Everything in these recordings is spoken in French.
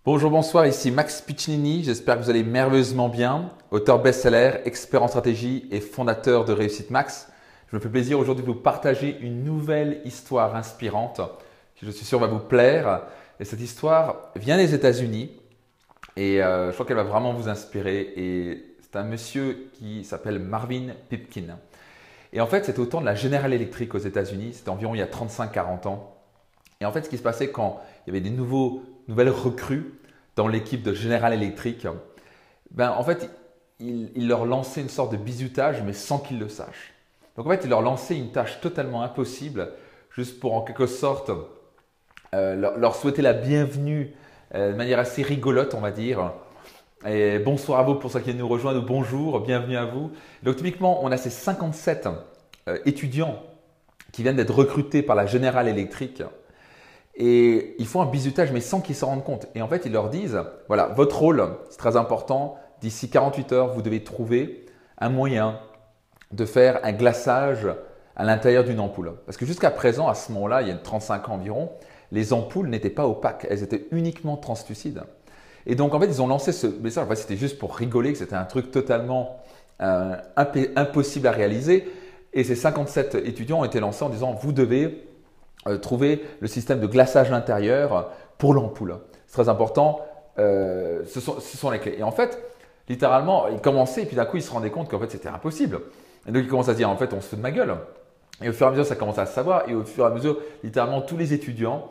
Bonjour, bonsoir, ici Max Piccinini, j'espère que vous allez merveilleusement bien. Auteur best-seller, expert en stratégie et fondateur de Réussite Max. Je me fais plaisir aujourd'hui de vous partager une nouvelle histoire inspirante qui je suis sûr va vous plaire. Et cette histoire vient des États-Unis et je crois qu'elle va vraiment vous inspirer. Et c'est un monsieur qui s'appelle Marvin Pipkin. Et en fait, c'était au temps de la General Electric aux États-Unis, c'était environ il y a 35-40 ans. Et en fait, ce qui se passait quand il y avait des nouvelles recrues dans l'équipe de General Electric, en fait, il leur lançait une sorte de bizutage, mais sans qu'ils le sachent. Donc en fait, il leur lançait une tâche totalement impossible, juste pour en quelque sorte leur souhaiter la bienvenue de manière assez rigolote, on va dire. Et bonsoir à vous pour ceux qui viennent nous rejoindre, ou bonjour, bienvenue à vous. Donc typiquement, on a ces 57 étudiants qui viennent d'être recrutés par la General Electric. Et ils font un bizutage, mais sans qu'ils s'en rendent compte. Et en fait, ils leur disent, voilà, votre rôle, c'est très important. D'ici 48 heures, vous devez trouver un moyen de faire un glaçage à l'intérieur d'une ampoule. Parce que jusqu'à présent, à ce moment-là, il y a 35 ans environ, les ampoules n'étaient pas opaques. Elles étaient uniquement translucides. Et donc, en fait, ils ont lancé ce message. En fait, c'était juste pour rigoler, que c'était un truc totalement impossible à réaliser. Et ces 57 étudiants ont été lancés en disant, vous devez trouver le système de glaçage intérieur pour l'ampoule. C'est très important, ce sont les clés. Et en fait, littéralement, ils commençaient et puis d'un coup, ils se rendaient compte qu'en fait, c'était impossible. Et donc, ils commencent à se dire, en fait, on se fout de ma gueule. Et au fur et à mesure, ça commence à se savoir. Et au fur et à mesure, littéralement, tous les étudiants,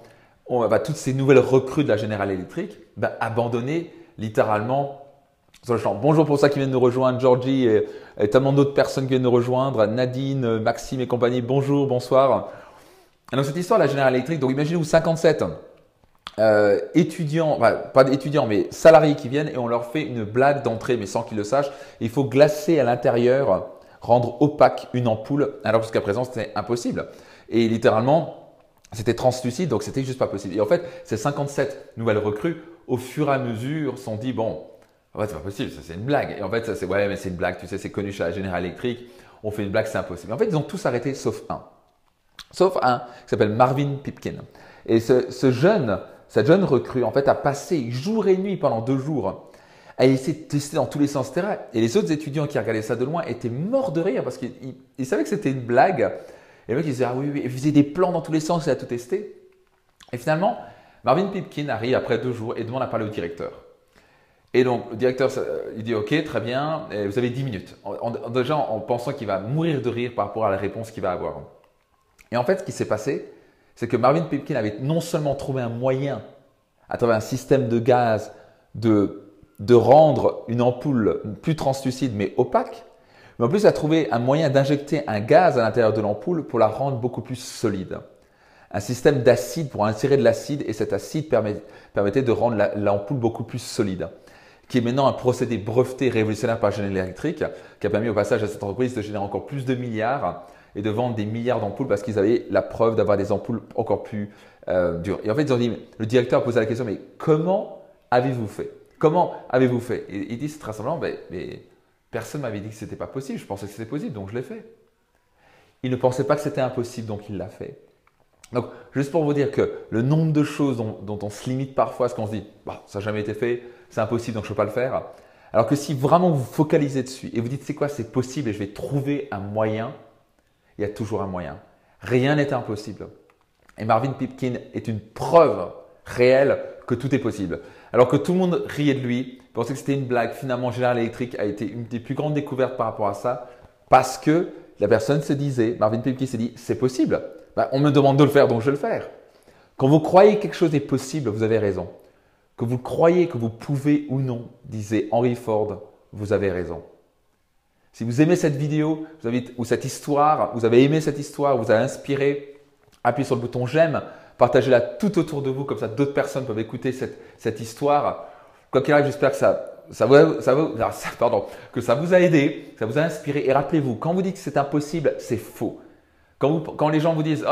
toutes ces nouvelles recrues de la General Electric, abandonner littéralement sur le champ. Bonjour pour ceux qui viennent nous rejoindre, Georgie et tellement d'autres personnes qui viennent nous rejoindre, Nadine, Maxime et compagnie, bonjour, bonsoir. Et donc cette histoire de la General Electric, donc imaginez-vous 57 étudiants, pas étudiants mais salariés qui viennent et on leur fait une blague d'entrée mais sans qu'ils le sachent. Il faut glacer à l'intérieur, rendre opaque une ampoule alors que jusqu'à présent c'était impossible. Et littéralement c'était translucide donc c'était juste pas possible. Et en fait ces 57 nouvelles recrues au fur et à mesure se sont dit bon, en fait c'est pas possible, ça c'est une blague. Et en fait ça c'est ouais mais c'est une blague, tu sais c'est connu chez la General Electric, on fait une blague c'est impossible. Et en fait ils ont tous arrêté sauf un. Sauf un qui s'appelle Marvin Pipkin. Et cette jeune recrue, en fait, a passé jour et nuit pendant 2 jours à essayer de tester dans tous les sens, etc. Et les autres étudiants qui regardaient ça de loin étaient morts de rire parce qu'ils savaient que c'était une blague. Et le mec, il disait, ah oui, oui, il faisait des plans dans tous les sens, il a tout testé. Et finalement, Marvin Pipkin arrive après 2 jours et demande à parler au directeur. Et donc, le directeur, il dit, ok, très bien, vous avez 10 minutes. Déjà, en pensant qu'il va mourir de rire par rapport à la réponse qu'il va avoir. Et en fait, ce qui s'est passé, c'est que Marvin Pipkin avait non seulement trouvé un moyen, à travers un système de gaz, de rendre une ampoule plus translucide mais opaque, mais en plus, il a trouvé un moyen d'injecter un gaz à l'intérieur de l'ampoule pour la rendre beaucoup plus solide. Un système d'acide pour insérer de l'acide et cet acide permettait de rendre l'ampoule beaucoup plus solide, qui est maintenant un procédé breveté révolutionnaire par General Electric, qui a permis au passage à cette entreprise de générer encore plus de milliards et de vendre des milliards d'ampoules parce qu'ils avaient la preuve d'avoir des ampoules encore plus dures. Et en fait, ils ont dit, le directeur a posé la question, mais comment avez-vous fait? Comment avez-vous fait? Et il dit, c'est très simplement, mais personne ne m'avait dit que ce n'était pas possible, je pensais que c'était possible, donc je l'ai fait. Il ne pensait pas que c'était impossible, donc il l'a fait. Donc, juste pour vous dire que le nombre de choses dont on se limite parfois, parce qu'on se dit, ça n'a jamais été fait, c'est impossible, donc je ne peux pas le faire. Alors que si vraiment vous focalisez dessus et vous dites, c'est quoi, c'est possible et je vais trouver un moyen, il y a toujours un moyen. Rien n'est impossible. Et Marvin Pipkin est une preuve réelle que tout est possible. Alors que tout le monde riait de lui, pensait que c'était une blague, finalement General Electric a été une des plus grandes découvertes par rapport à ça parce que la personne se disait, Marvin Pipkin s'est dit, c'est possible. On me demande de le faire, donc je vais le faire. Quand vous croyez que quelque chose est possible, vous avez raison. Que vous croyez que vous pouvez ou non, disait Henry Ford, vous avez raison. Si vous aimez cette vidéo ou cette histoire, vous avez aimé cette histoire, vous avez inspiré, appuyez sur le bouton j'aime, partagez-la tout autour de vous, comme ça d'autres personnes peuvent écouter cette histoire. Quoi qu'il arrive, j'espère que que ça vous a aidé, que ça vous a inspiré. Et rappelez-vous, quand vous dites que c'est impossible, c'est faux. Quand les gens vous disent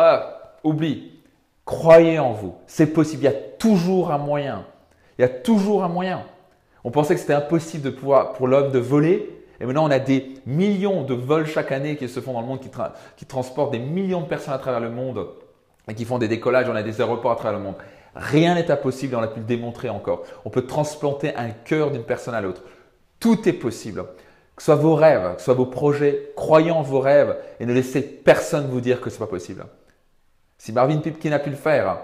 oublie, croyez en vous, c'est possible, il y a toujours un moyen. Il y a toujours un moyen. On pensait que c'était impossible pour l'homme de voler. Et maintenant, on a des millions de vols chaque année qui se font dans le monde, qui transportent des millions de personnes à travers le monde et qui font des décollages. On a des aéroports à travers le monde. Rien n'est impossible et on a pu le démontrer encore. On peut transplanter un cœur d'une personne à l'autre. Tout est possible. Que ce soit vos rêves, que ce soit vos projets, croyez en vos rêves et ne laissez personne vous dire que ce n'est pas possible. Si Marvin Pipkin a pu le faire,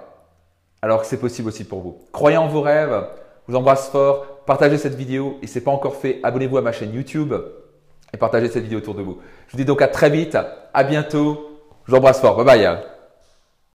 alors que c'est possible aussi pour vous. Croyez en vos rêves, je vous embrasse fort, partagez cette vidéo et si ce n'est pas encore fait, abonnez-vous à ma chaîne YouTube et partagez cette vidéo autour de vous. Je vous dis donc à très vite, à bientôt, je vous embrasse fort, bye bye.